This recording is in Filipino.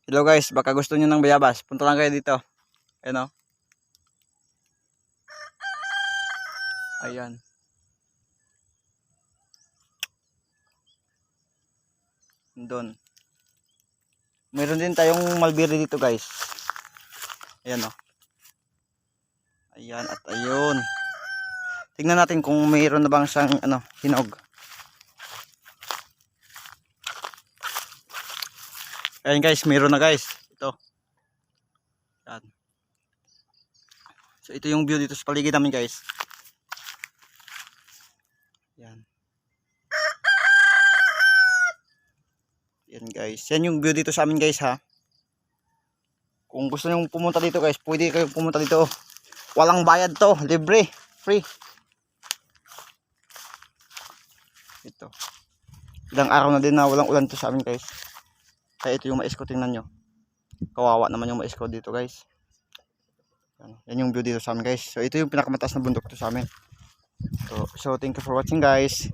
Hello guys, baka gusto niyo ng bayabas. Punta lang kayo dito. Ayan o. Ayan. Doon. Meron din tayong mulberry dito guys. Ayan o. Ayan at ayun. Tingnan natin kung mayroon na bang siyang hinog. Ayan guys, mayroon na guys. Ito. Ayan. So ito yung view dito sa paligid namin guys. Ayan. Ayan guys. Yan yung view dito sa amin guys ha. Kung gusto nyo pumunta dito guys, pwede kayo pumunta dito. Walang bayad to, libre, free. Ito. Ilang araw na din na walang ulan to sa amin guys. Kaya ito yung mais ko, tingnan nyo. Kawawa naman yung mais ko dito guys. Yan yung view dito sa amin guys. So ito yung pinakamataas na bundok to sa amin. So thank you for watching guys.